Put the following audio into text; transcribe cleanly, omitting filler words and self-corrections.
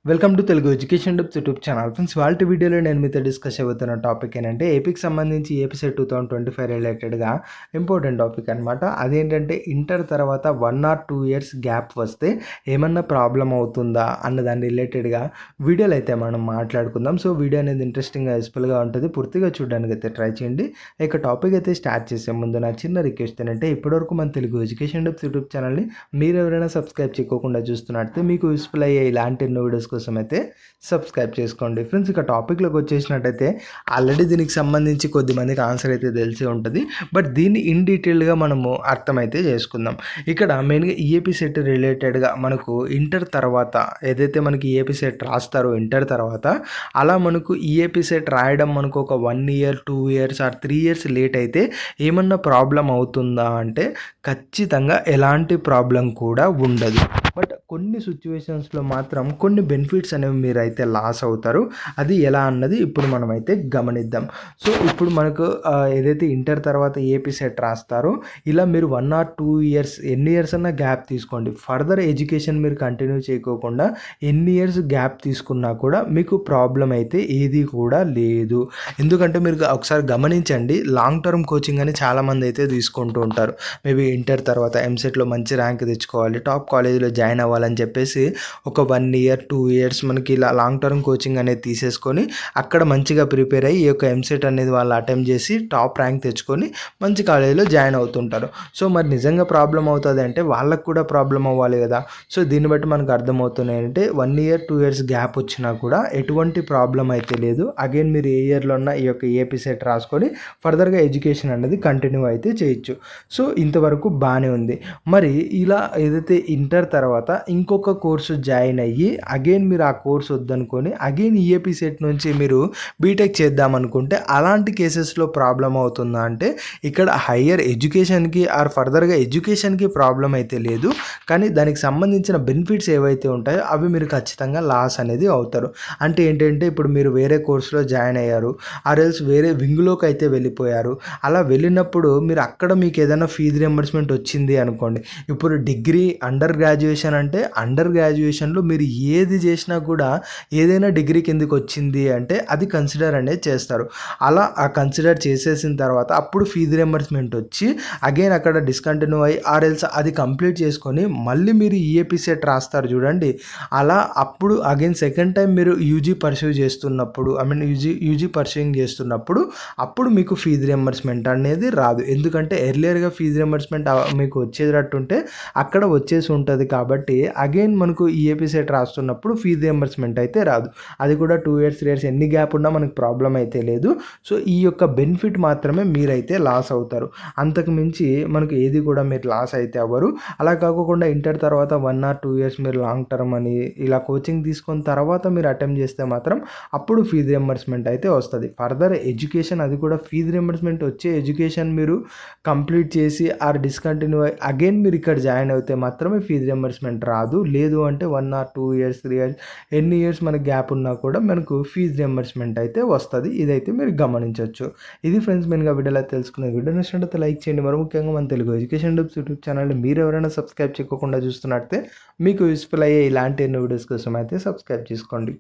Welcome to Telugu education tips YouTube channel. Friends, వాళ్ళ వీడియోలో నేను మీతో డిస్కస్ అవుతున్న టాపిక్ ఏంటంటే ఏపీకి సంబంధించి ఏపీ సెట్ 2025 రిలేటెడ్గా ఇంపార్టెంట్ టాపిక్ అనమాట. అదేంటంటే ఇంటర్ తర్వాత 1 or 2 ఇయర్స్ గ్యాప్ వస్తే ఏమన్నా ప్రాబ్లం అవుతుందా అన్న దాని రిలేటెడ్గా వీడియోలు అయితే మనం మాట్లాడుకుందాం. సో వీడియో అనేది ఇంట్రెస్టింగ్గా యూస్ఫుల్గా ఉంటుంది, పూర్తిగా చూడడానికి అయితే ట్రై చేయండి. ఇక టాపిక్ అయితే స్టార్ట్ చేసే ముందు నా చిన్న రిక్వెస్ట్ ఏంటంటే ఇప్పటివరకు మన తెలుగు ఎడ్యుకేషన్ టిప్స్ యూట్యూబ్ ఛానల్ని మీరు ఎవరైనా సబ్స్క్రైబ్ చేయకుండా చూస్తున్నట్లయితే మీకు యూస్ఫుల్ అయ్యే ఇలాంటి ఎన్నో వీడియోస్ కోసం అయితే సబ్స్క్రైబ్ చేసుకోండి. ఫ్రెండ్స్, ఇక టాపిక్లోకి వచ్చేసినట్టయితే ఆల్రెడీ దీనికి సంబంధించి కొద్దిమందికి ఆన్సర్ అయితే తెలిసే ఉంటుంది, బట్ దీన్ని ఇన్ డీటెయిల్గా మనము అర్థమైతే చేసుకుందాం. ఇక్కడ మెయిన్గా ఈఏపీ సెట్ రిలేటెడ్గా మనకు ఇంటర్ తర్వాత ఏదైతే మనకి ఈఏపీ సెట్ రాస్తారో ఇంటర్ తర్వాత, అలా మనకు ఈఏపీ సెట్ రాయడం మనకు ఒక 1 year 2 years or 3 years late అయితే ఏమన్నా ప్రాబ్లం అవుతుందా అంటే ఖచ్చితంగా ఎలాంటి ప్రాబ్లం కూడా ఉండదు. బట్ కొన్ని సిచ్యువేషన్స్లో మాత్రం కొన్ని బెనిఫిట్స్ అనేవి మీరైతే లాస్ అవుతారు. అది ఎలా అన్నది ఇప్పుడు మనమైతే గమనిద్దాం. సో ఇప్పుడు మనకు ఏదైతే ఇంటర్ తర్వాత ఏపీ సెట్ రాస్తారో ఇలా మీరు 1 or 2 years ఎన్ని ఇయర్స్ అన్నా గ్యాప్ తీసుకోండి, ఫర్దర్ ఎడ్యుకేషన్ మీరు కంటిన్యూ చేయకోకుండా ఎన్ని ఇయర్స్ గ్యాప్ తీసుకున్నా కూడా మీకు ప్రాబ్లం అయితే ఏది కూడా లేదు. ఎందుకంటే మీరు ఒకసారి గమనించండి, లాంగ్ టర్మ్ కోచింగ్ అని చాలామంది అయితే తీసుకుంటూ ఉంటారు. మేబీ ఇంటర్ తర్వాత ఎంసెట్లో మంచి ర్యాంక్ తెచ్చుకోవాలి, టాప్ కాలేజీలో జాయిన్ అవ్వాలని చెప్పేసి ఒక 1 year 2 years మనకి ఇలా లాంగ్ టర్మ్ కోచింగ్ అనేది తీసేసుకొని అక్కడ మంచిగా ప్రిపేర్ అయ్యి ఈ యొక్క ఎంసెట్ అనేది వాళ్ళు అటెంప్ట్ చేసి టాప్ ర్యాంక్ తెచ్చుకొని మంచి కాలేజీలో జాయిన్ అవుతుంటారు. సో మరి నిజంగా ప్రాబ్లం అవుతుంది అంటే వాళ్ళకు కూడా ప్రాబ్లం అవ్వాలి కదా. సో దీన్ని బట్టి మనకు అర్థమవుతున్నాయి అంటే 1 year 2 years గ్యాప్ వచ్చినా కూడా ఎటువంటి ప్రాబ్లం అయితే లేదు. అగైన్ మీరు ఏ ఇయర్లో ఉన్న ఈ యొక్క ఏపీ సెట్ రాసుకొని ఫర్దర్గా ఎడ్యుకేషన్ అనేది కంటిన్యూ అయితే చేయొచ్చు. సో ఇంతవరకు బాగానే ఉంది. మరి ఇలా ఏదైతే ఇంటర్ తర్వాత ఇంకొక కోర్సు జాయిన్ అయ్యి అగైన్ మీరు ఆ కోర్సు వద్దనుకొని అగైన్ ఈఏపీ సెట్ నుంచి మీరు బీటెక్ చేద్దామనుకుంటే అలాంటి కేసెస్లో ప్రాబ్లం అవుతుందా అంటే ఇక్కడ హయ్యర్ ఎడ్యుకేషన్కి ఆర్ ఫర్దర్గా ఎడ్యుకేషన్కి ప్రాబ్లం అయితే లేదు, కానీ దానికి సంబంధించిన బెనిఫిట్స్ ఏవైతే ఉంటాయో అవి మీరు ఖచ్చితంగా లాస్ అనేది అవుతారు. అంటే ఏంటంటే ఇప్పుడు మీరు వేరే కోర్సులో జాయిన్ అయ్యారు, ఆర్ఎల్స్ వేరే వింగ్లోకి అయితే వెళ్ళిపోయారు. అలా వెళ్ళినప్పుడు మీరు అక్కడ మీకు ఏదైనా ఫీజు రియంబర్స్మెంట్ వచ్చింది అనుకోండి. ఇప్పుడు డిగ్రీ అండర్ గ్రాడ్యుయేషన్ అంటే అండర్ గ్రాడ్యుయేషన్లో మీరు ఏది చేసినా కూడా ఏదైనా డిగ్రీ కిందకి వచ్చింది అంటే అది కన్సిడర్ అనేది చేస్తారు. అలా ఆ కన్సిడర్ చేసేసిన తర్వాత అప్పుడు ఫీజు రియంబర్స్మెంట్ వచ్చి అగైన్ అక్కడ డిస్కంటిన్యూ అయ్యి ఆర్ఎల్స్ అది కంప్లీట్ చేసుకొని మళ్ళీ మీరు ఈఏపీ సెట్ రాస్తారు చూడండి. అలా అప్పుడు అగైన్ సెకండ్ టైం మీరు యూజీ పర్సూ చేస్తున్నప్పుడు యూజీ పర్సూయింగ్ చేస్తున్నప్పుడు అప్పుడు మీకు ఫీజు రియంబర్స్మెంట్ అనేది రాదు. ఎందుకంటే ఎర్లియర్గా ఫీజు రియంబర్స్మెంట్ మీకు వచ్చేటట్టుంటే అక్కడ వచ్చేసి ఉంటుంది కాబట్టి అగైన్ మనకు ఈఏపీ సెట్ రాస్తున్నప్పుడు ఫీజు రియంబర్స్మెంట్ అయితే రాదు. అది కూడా 2 years 3 years ఎన్ని గ్యాప్ ఉన్నా మనకు ప్రాబ్లం అయితే లేదు. సో ఈ యొక్క బెనిఫిట్ మాత్రమే మీరైతే లాస్ అవుతారు, అంతకు మించి మనకు ఏది కూడా మీరు లాస్ అయితే అవ్వరు. అలా కాకుండా ఇంటర్ తర్వాత 1 or 2 years మీరు లాంగ్ టర్మ్ అని ఇలా కోచింగ్ తీసుకున్న తర్వాత మీరు అటెంప్ట్ చేస్తే మాత్రం అప్పుడు ఫీజు రియంబర్స్మెంట్ అయితే వస్తుంది. ఫర్దర్ ఎడ్యుకేషన్ అది కూడా ఫీజు రియంబర్స్మెంట్ వచ్చే ఎడ్యుకేషన్ మీరు కంప్లీట్ చేసి ఆర్ డిస్కంటిన్యూ అగైన్ మీరు ఇక్కడ జాయిన్ అయితే మాత్రమే ఫీజు రియంబర్స్మెంట్ రాదు. లేదు అంటే 1 or 2 years 3 years ఎన్ని ఇయర్స్ మనకి గ్యాప్ ఉన్నా కూడా మనకు ఫీజు రియంబర్స్మెంట్ అయితే వస్తుంది. ఇదైతే మీరు గమనించవచ్చు. ఇది ఫ్రెండ్స్ మెయిన్గా వీడియోలో తెలుసుకునే. వీడియో నచ్చినట్లయితే లైక్ చేయండి. మరి ముఖ్యంగా మన తెలుగు ఎడ్యుకేషన్ టిప్స్ యూట్యూబ్ ఛానల్ని మీరు ఎవరైనా సబ్స్క్రైబ్ చేయకుండా చూస్తున్నట్లయితే మీకు యూస్ఫుల్ అయ్యే ఇలాంటి ఎన్నో వీడియోస్ కోసం అయితే సబ్స్క్రైబ్ చేసుకోండి.